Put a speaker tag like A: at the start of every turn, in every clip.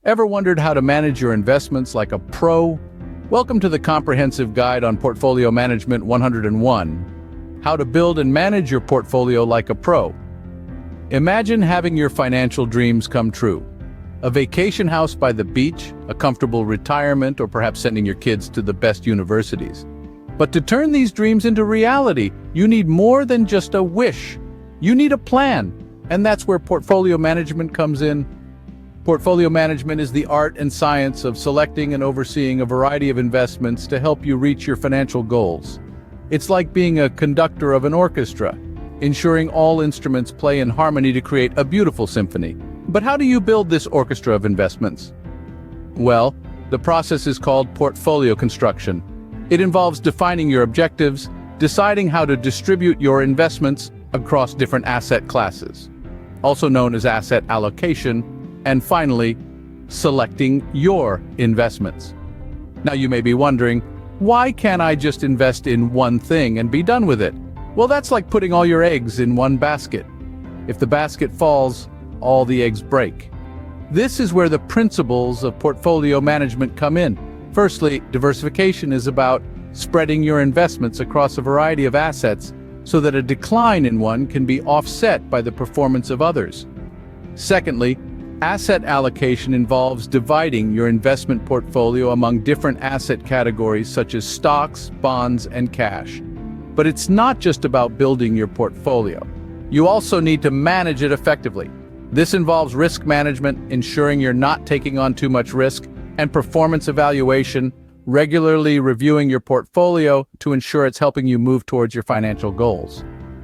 A: Ever wondered how to manage your investments like a pro? Welcome to the comprehensive guide on Portfolio Management 101, How to Build and Manage Your Portfolio Like a Pro. Imagine having your financial dreams come true. A vacation house by the beach, a comfortable retirement, or perhaps sending your kids to the best universities. But to turn these dreams into reality, you need more than just a wish. You need a plan, and that's where portfolio management comes in. Portfolio management is the art and science of selecting and overseeing a variety of investments to help you reach your financial goals. It's like being a conductor of an orchestra, ensuring all instruments play in harmony to create a beautiful symphony. But how do you build this orchestra of investments? Well, the process is called portfolio construction. It involves defining your objectives, deciding how to distribute your investments across different asset classes, also known as asset allocation, and finally, selecting your investments. Now you may be wondering, why can't I just invest in one thing and be done with it? Well, that's like putting all your eggs in one basket. If the basket falls, all the eggs break. This is where the principles of portfolio management come in. Firstly, diversification is about spreading your investments across a variety of assets so that a decline in one can be offset by the performance of others. Secondly, asset allocation involves dividing your investment portfolio among different asset categories such as stocks, bonds, and cash. But it's not just about building your portfolio. You also need to manage it effectively. This involves risk management, ensuring you're not taking on too much risk, and performance evaluation, regularly reviewing your portfolio to ensure it's helping you move towards your financial goals.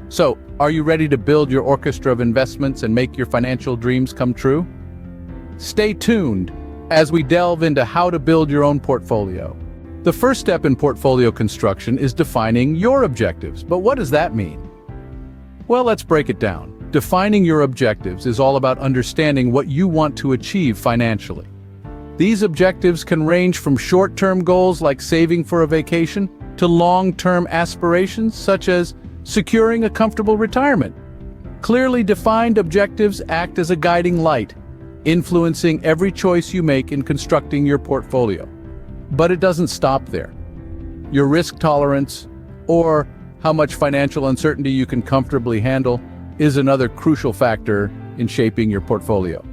A: So, are you ready to build your orchestra of investments and make your financial dreams come true? Stay tuned as we delve into how to build your own portfolio. The first step in portfolio construction is defining your objectives. But what does that mean? Well, let's break it down. Defining your objectives is all about understanding what you want to achieve financially. These objectives can range from short-term goals like saving for a vacation to long-term aspirations such as securing a comfortable retirement. Clearly defined objectives act as a guiding light, influencing every choice you make in constructing your portfolio. But it doesn't stop there. Your risk tolerance, or how much financial uncertainty you can comfortably handle, is another crucial factor in shaping your portfolio.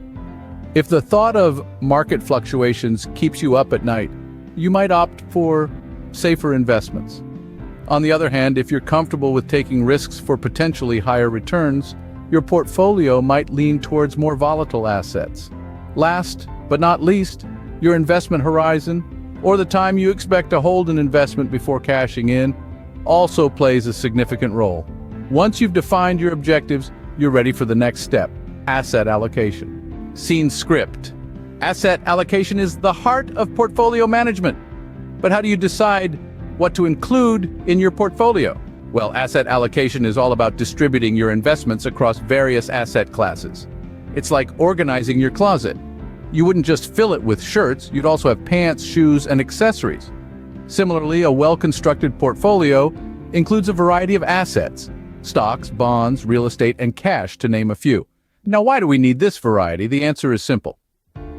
A: If the thought of market fluctuations keeps you up at night, you might opt for safer investments. On the other hand, if you're comfortable with taking risks for potentially higher returns, your portfolio might lean towards more volatile assets. Last but not least, your investment horizon, or the time you expect to hold an investment before cashing in, also plays a significant role. Once you've defined your objectives, you're ready for the next step, asset allocation. Scene script. Asset allocation is the heart of portfolio management. But how do you decide what to include in your portfolio? Well, asset allocation is all about distributing your investments across various asset classes. It's like organizing your closet. You wouldn't just fill it with shirts, you'd also have pants, shoes, and accessories. Similarly, a well-constructed portfolio includes a variety of assets: stocks, bonds, real estate, and cash, to name a few. Now, why do we need this variety? The answer is simple.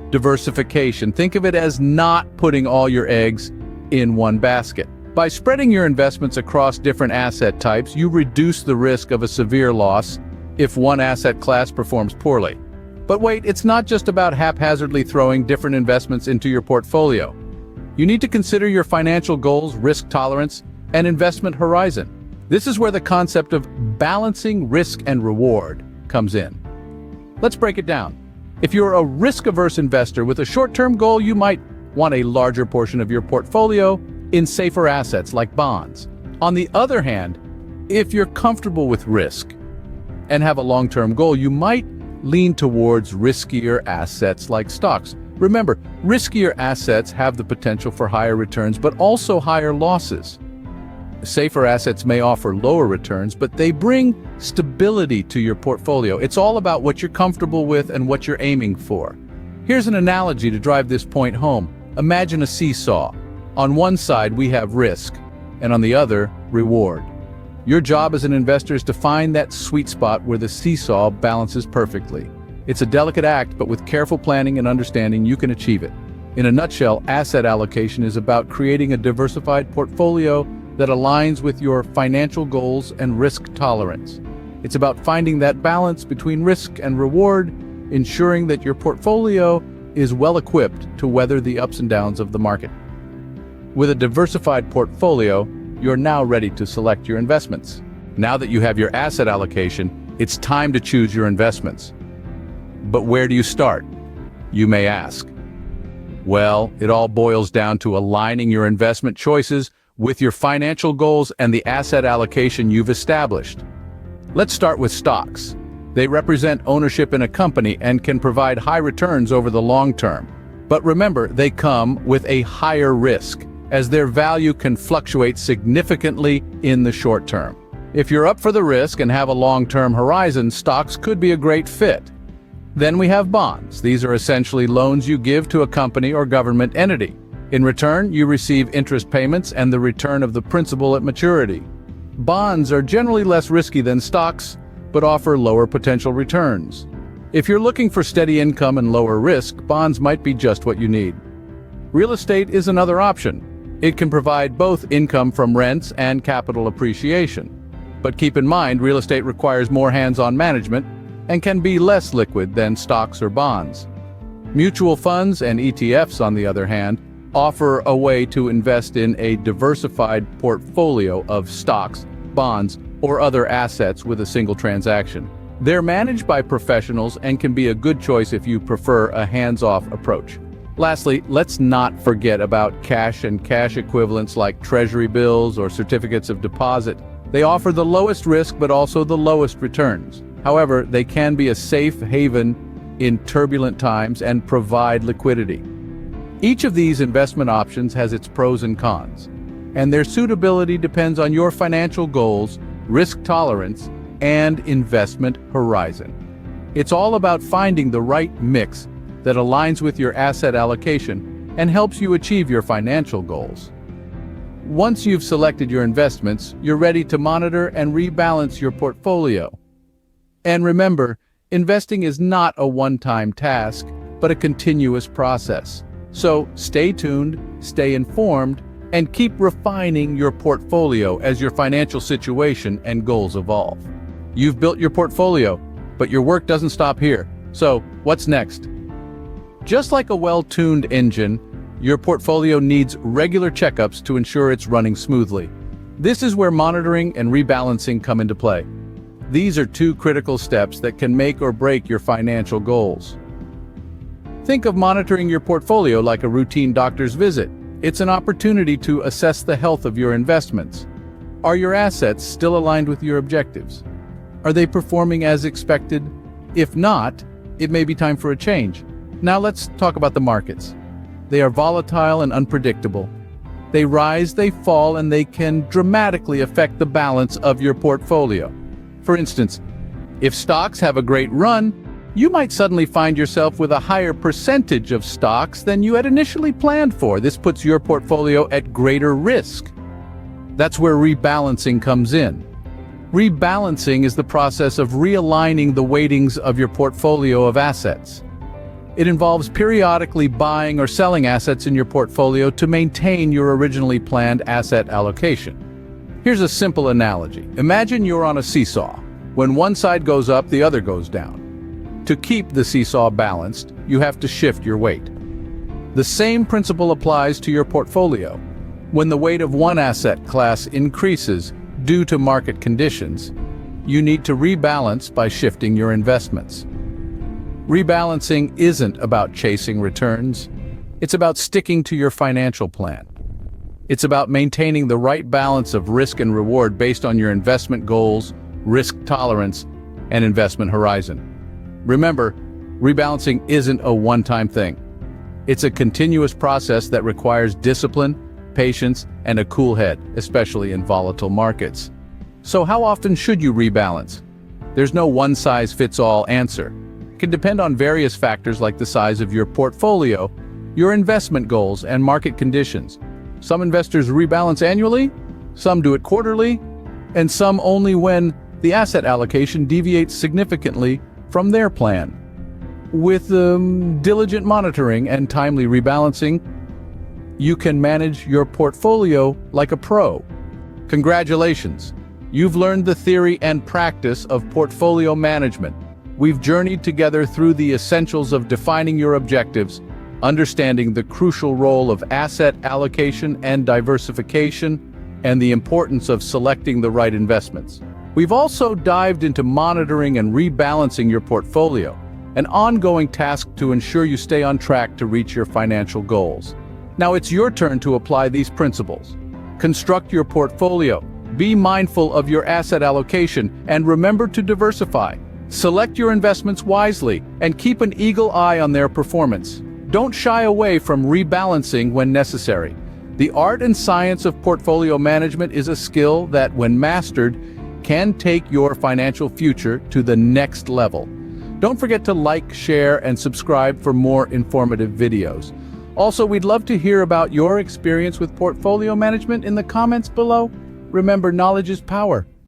A: Diversification. Think of it as not putting all your eggs in one basket. By spreading your investments across different asset types, you reduce the risk of a severe loss if one asset class performs poorly. But wait, it's not just about haphazardly throwing different investments into your portfolio. You need to consider your financial goals, risk tolerance, and investment horizon. This is where the concept of balancing risk and reward comes in. Let's break it down. If you're a risk-averse investor with a short-term goal, you might want a larger portion of your portfolio in safer assets like bonds. On the other hand, if you're comfortable with risk and have a long-term goal, you might lean towards riskier assets like stocks. Remember, riskier assets have the potential for higher returns, but also higher losses. Safer assets may offer lower returns, but they bring stability to your portfolio. It's all about what you're comfortable with and what you're aiming for. Here's an analogy to drive this point home. Imagine a seesaw. On one side, we have risk, and on the other, reward. Your job as an investor is to find that sweet spot where the seesaw balances perfectly. It's a delicate act, but with careful planning and understanding, you can achieve it. In a nutshell, asset allocation is about creating a diversified portfolio that aligns with your financial goals and risk tolerance. It's about finding that balance between risk and reward, ensuring that your portfolio is well equipped to weather the ups and downs of the market. With a diversified portfolio, you're now ready to select your investments. Now that you have your asset allocation, it's time to choose your investments. But where do you start? You may ask. Well, it all boils down to aligning your investment choices with your financial goals and the asset allocation you've established. Let's start with stocks. They represent ownership in a company and can provide high returns over the long term. But remember, they come with a higher risk, as their value can fluctuate significantly in the short term. If you're up for the risk and have a long-term horizon, stocks could be a great fit. Then we have bonds. These are essentially loans you give to a company or government entity. In return, you receive interest payments and the return of the principal at maturity. Bonds are generally less risky than stocks, but offer lower potential returns. If you're looking for steady income and lower risk, bonds might be just what you need. Real estate is another option. It can provide both income from rents and capital appreciation. But keep in mind, real estate requires more hands-on management and can be less liquid than stocks or bonds. Mutual funds and ETFs, on the other hand, offer a way to invest in a diversified portfolio of stocks, bonds, or other assets with a single transaction. They're managed by professionals and can be a good choice if you prefer a hands-off approach. Lastly, let's not forget about cash and cash equivalents like treasury bills or certificates of deposit. They offer the lowest risk but also the lowest returns. However, they can be a safe haven in turbulent times and provide liquidity. Each of these investment options has its pros and cons, and their suitability depends on your financial goals, risk tolerance, and investment horizon. It's all about finding the right mix that aligns with your asset allocation and helps you achieve your financial goals. Once you've selected your investments, you're ready to monitor and rebalance your portfolio. And remember, investing is not a one-time task, but a continuous process. So stay tuned, stay informed, and keep refining your portfolio as your financial situation and goals evolve. You've built your portfolio, but your work doesn't stop here. So what's next? Just like a well-tuned engine, your portfolio needs regular checkups to ensure it's running smoothly. This is where monitoring and rebalancing come into play. These are two critical steps that can make or break your financial goals. Think of monitoring your portfolio like a routine doctor's visit. It's an opportunity to assess the health of your investments. Are your assets still aligned with your objectives? Are they performing as expected? If not, it may be time for a change. Now let's talk about the markets. They are volatile and unpredictable. They rise, they fall, and they can dramatically affect the balance of your portfolio. For instance, if stocks have a great run, you might suddenly find yourself with a higher percentage of stocks than you had initially planned for. This puts your portfolio at greater risk. That's where rebalancing comes in. Rebalancing is the process of realigning the weightings of your portfolio of assets. It involves periodically buying or selling assets in your portfolio to maintain your originally planned asset allocation. Here's a simple analogy. Imagine you're on a seesaw. When one side goes up, the other goes down. To keep the seesaw balanced, you have to shift your weight. The same principle applies to your portfolio. When the weight of one asset class increases due to market conditions, you need to rebalance by shifting your investments. Rebalancing isn't about chasing returns. It's about sticking to your financial plan. It's about maintaining the right balance of risk and reward based on your investment goals, risk tolerance, and investment horizon. Remember, rebalancing isn't a one-time thing. It's a continuous process that requires discipline, patience, and a cool head, especially in volatile markets. So how often should you rebalance? There's no one-size-fits-all answer. It can depend on various factors like the size of your portfolio, your investment goals, and market conditions. Some investors rebalance annually, some do it quarterly, and some only when the asset allocation deviates significantly from their plan. With diligent monitoring and timely rebalancing, you can manage your portfolio like a pro. Congratulations! You've learned the theory and practice of portfolio management. We've journeyed together through the essentials of defining your objectives, understanding the crucial role of asset allocation and diversification, and the importance of selecting the right investments. We've also dived into monitoring and rebalancing your portfolio, an ongoing task to ensure you stay on track to reach your financial goals. Now it's your turn to apply these principles. Construct your portfolio, be mindful of your asset allocation, and remember to diversify. Select your investments wisely and keep an eagle eye on their performance. Don't shy away from rebalancing when necessary. The art and science of portfolio management is a skill that, when mastered, can take your financial future to the next level. Don't forget to like, share, and subscribe for more informative videos. Also, we'd love to hear about your experience with portfolio management in the comments below. Remember, knowledge is power.